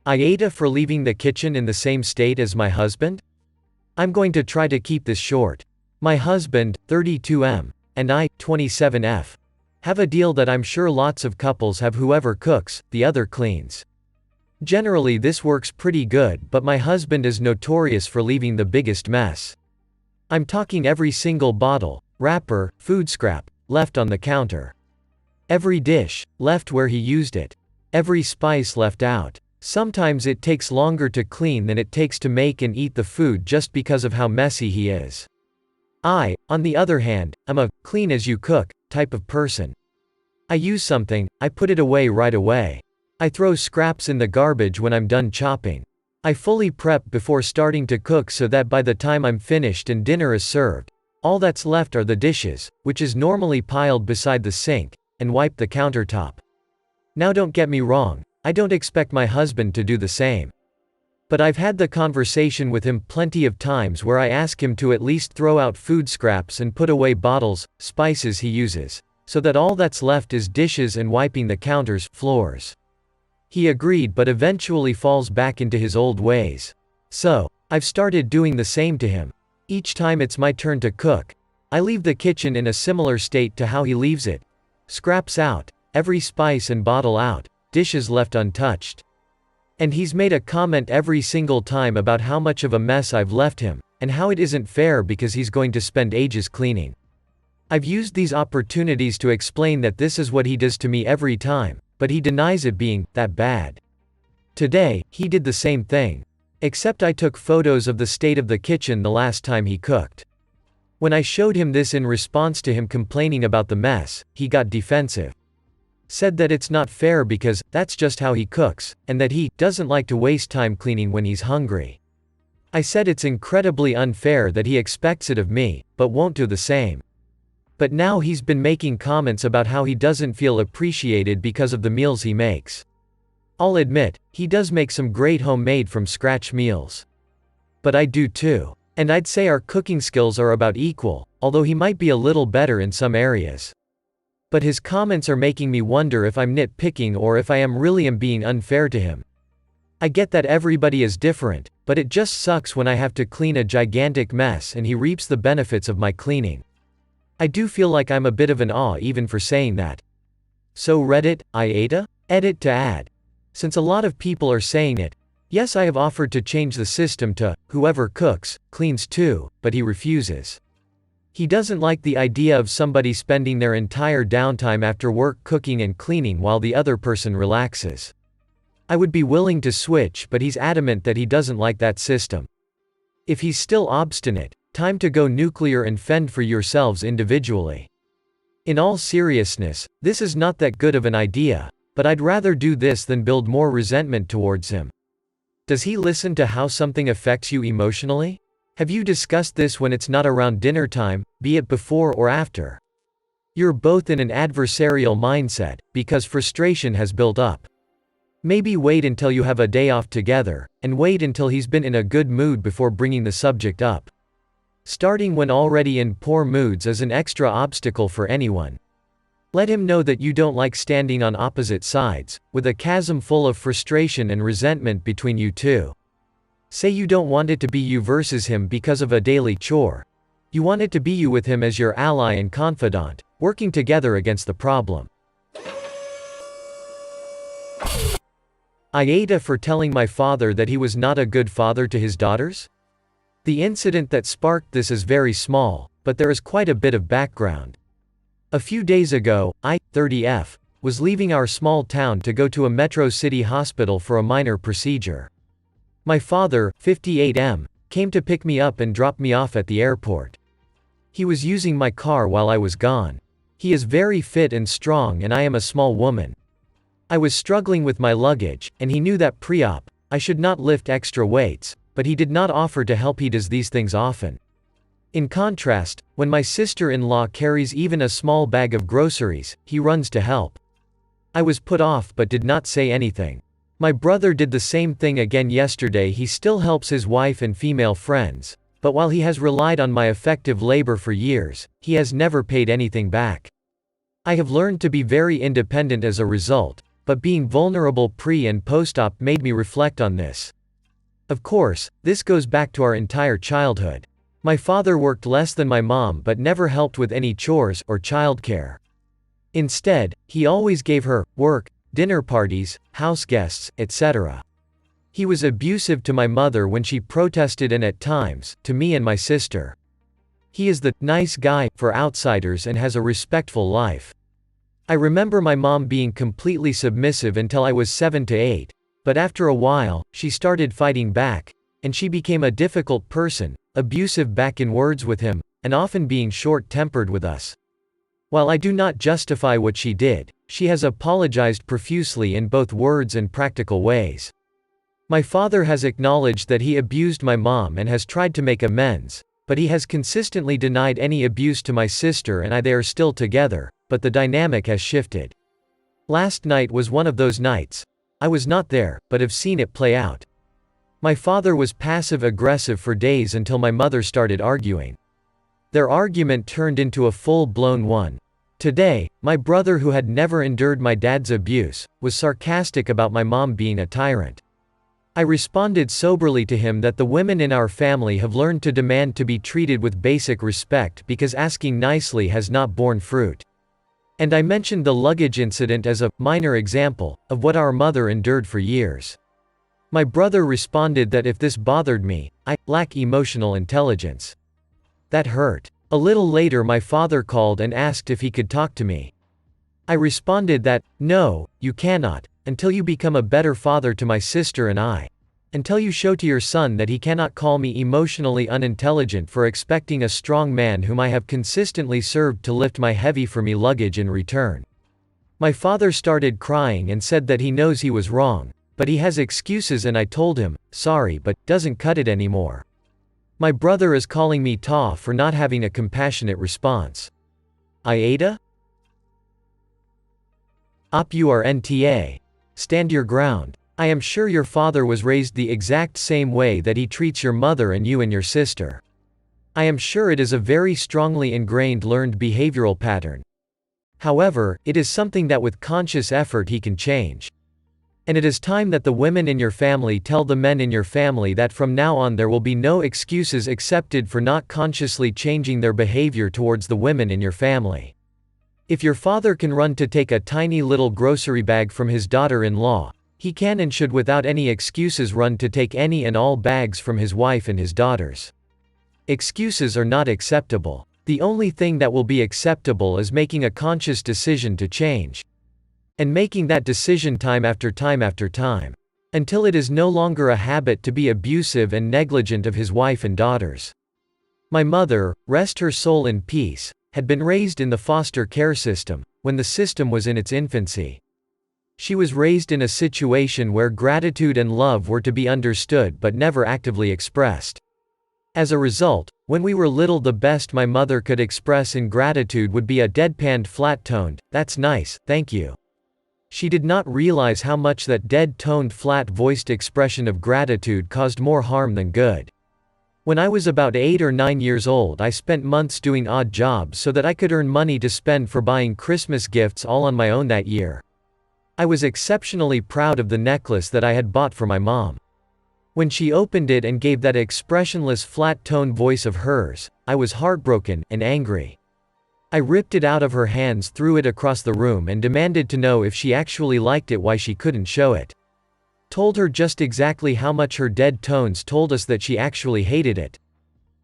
AITA for leaving the kitchen in the same state as my husband? I'm going to try to keep this short. My husband, 32M, and I, 27F, have a deal that I'm sure lots of couples have: whoever cooks, the other cleans. Generally this works pretty good, but my husband is notorious for leaving the biggest mess. I'm talking every single bottle, wrapper, food scrap, left on the counter. Every dish, left where he used it. Every spice left out. Sometimes it takes longer to clean than it takes to make and eat the food just because of how messy he is. I, on the other hand, am a clean as you cook type of person. I use something, I put it away right away. I throw scraps in the garbage when I'm done chopping. I fully prep before starting to cook so that by the time I'm finished and dinner is served, all that's left are the dishes, which is normally piled beside the sink, and wipe the countertop. Now don't get me wrong, I don't expect my husband to do the same. But I've had the conversation with him plenty of times where I ask him to at least throw out food scraps and put away bottles, spices he uses, so that all that's left is dishes and wiping the counters, floors. He agreed but eventually falls back into his old ways. So, I've started doing the same to him. Each time it's my turn to cook, I leave the kitchen in a similar state to how he leaves it. Scraps out, every spice and bottle out, dishes left untouched. And he's made a comment every single time about how much of a mess I've left him, and how it isn't fair because he's going to spend ages cleaning. I've used these opportunities to explain that this is what he does to me every time, but he denies it being that bad. Today, he did the same thing. Except I took photos of the state of the kitchen the last time he cooked. When I showed him this in response to him complaining about the mess, he got defensive. Said that it's not fair because that's just how he cooks, and that he doesn't like to waste time cleaning when he's hungry. I said it's incredibly unfair that he expects it of me, but won't do the same. But now he's been making comments about how he doesn't feel appreciated because of the meals he makes. I'll admit, he does make some great homemade from scratch meals. But I do too. And I'd say our cooking skills are about equal, although he might be a little better in some areas. But his comments are making me wonder if I'm nitpicking or if I really am being unfair to him. I get that everybody is different, but it just sucks when I have to clean a gigantic mess and he reaps the benefits of my cleaning. I do feel like I'm a bit of an awe even for saying that. So Reddit, AITA? Edit to add. Since a lot of people are saying it, yes, I have offered to change the system to whoever cooks, cleans too, but he refuses. He doesn't like the idea of somebody spending their entire downtime after work cooking and cleaning while the other person relaxes. I would be willing to switch, but he's adamant that he doesn't like that system. If he's still obstinate, time to go nuclear and fend for yourselves individually. In all seriousness, this is not that good of an idea, but I'd rather do this than build more resentment towards him. Does he listen to how something affects you emotionally? Have you discussed this when it's not around dinner time, be it before or after? You're both in an adversarial mindset, because frustration has built up. Maybe wait until you have a day off together, and wait until he's been in a good mood before bringing the subject up. Starting when already in poor moods is an extra obstacle for anyone. Let him know that you don't like standing on opposite sides, with a chasm full of frustration and resentment between you two. Say you don't want it to be you versus him because of a daily chore. You want it to be you with him as your ally and confidant, working together against the problem. AITA for telling my father that he was not a good father to his daughters? The incident that sparked this is very small, but there is quite a bit of background. A few days ago, I, 30F, was leaving our small town to go to a metro city hospital for a minor procedure. My father, 58M, came to pick me up and drop me off at the airport. He was using my car while I was gone. He is very fit and strong and I am a small woman. I was struggling with my luggage, and he knew that pre-op, I should not lift extra weights, but he did not offer to help. He does these things often. In contrast, when my sister-in-law carries even a small bag of groceries, he runs to help. I was put off but did not say anything. My brother did the same thing again yesterday. He still helps his wife and female friends, but while he has relied on my effective labor for years, he has never paid anything back. I have learned to be very independent as a result, but being vulnerable pre- and post-op made me reflect on this. Of course, this goes back to our entire childhood. My father worked less than my mom but never helped with any chores or childcare. Instead, he always gave her work, dinner parties, house guests, etc. He was abusive to my mother when she protested and at times, to me and my sister. He is the nice guy for outsiders and has a respectful life. I remember my mom being completely submissive until I was 7 to 8, but after a while, she started fighting back, and she became a difficult person, abusive back in words with him, and often being short-tempered with us. While I do not justify what she did, she has apologized profusely in both words and practical ways. My father has acknowledged that he abused my mom and has tried to make amends, but he has consistently denied any abuse to my sister and they are still together, but the dynamic has shifted. Last night was one of those nights. I was not there, but have seen it play out. My father was passive-aggressive for days until my mother started arguing. Their argument turned into a full-blown one. Today, my brother, who had never endured my dad's abuse, was sarcastic about my mom being a tyrant. I responded soberly to him that the women in our family have learned to demand to be treated with basic respect because asking nicely has not borne fruit. And I mentioned the luggage incident as a minor example of what our mother endured for years. My brother responded that if this bothered me, I lack emotional intelligence. That hurt. A little later my father called and asked if he could talk to me. I responded that, no, you cannot, until you become a better father to my sister and I. Until you show to your son that he cannot call me emotionally unintelligent for expecting a strong man whom I have consistently served to lift my heavy for me luggage in return. My father started crying and said that he knows he was wrong, but he has excuses, and I told him, sorry, but doesn't cut it anymore. My brother is calling me Ta for not having a compassionate response. AITA? OPURNTA. Stand your ground. I am sure your father was raised the exact same way that he treats your mother and you and your sister. I am sure it is a very strongly ingrained learned behavioral pattern. However, it is something that with conscious effort he can change. And it is time that the women in your family tell the men in your family that from now on there will be no excuses accepted for not consciously changing their behavior towards the women in your family. If your father can run to take a tiny little grocery bag from his daughter-in-law, he can and should without any excuses run to take any and all bags from his wife and his daughters. Excuses are not acceptable. The only thing that will be acceptable is making a conscious decision to change. And making that decision time after time after time. Until it is no longer a habit to be abusive and negligent of his wife and daughters. My mother, rest her soul in peace, had been raised in the foster care system, when the system was in its infancy. She was raised in a situation where gratitude and love were to be understood but never actively expressed. As a result, when we were little, the best my mother could express in gratitude would be a deadpanned flat-toned, "That's nice, thank you." She did not realize how much that dead-toned flat-voiced expression of gratitude caused more harm than good. When I was about 8 or 9 years old, I spent months doing odd jobs so that I could earn money to spend for buying Christmas gifts all on my own that year. I was exceptionally proud of the necklace that I had bought for my mom. When she opened it and gave that expressionless flat-toned voice of hers, I was heartbroken and angry. I ripped it out of her hands, threw it across the room and demanded to know if she actually liked it, why she couldn't show it. Told her just exactly how much her dead tones told us that she actually hated it.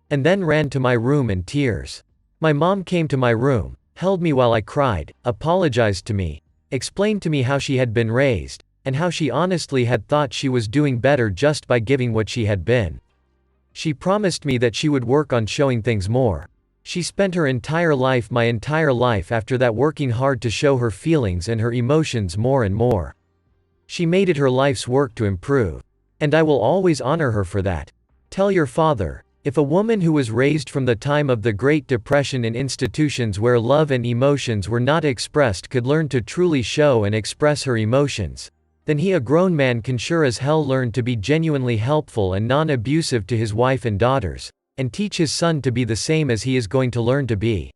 And then ran to my room in tears. My mom came to my room, held me while I cried, apologized to me, explained to me how she had been raised, and how she honestly had thought she was doing better just by giving what she had been. She promised me that she would work on showing things more. She spent her entire life, my entire life after that, working hard to show her feelings and her emotions more and more. She made it her life's work to improve. And I will always honor her for that. Tell your father, if a woman who was raised from the time of the Great Depression in institutions where love and emotions were not expressed could learn to truly show and express her emotions, then he, a grown man, can sure as hell learn to be genuinely helpful and non-abusive to his wife and daughters, and teach his son to be the same as he is going to learn to be.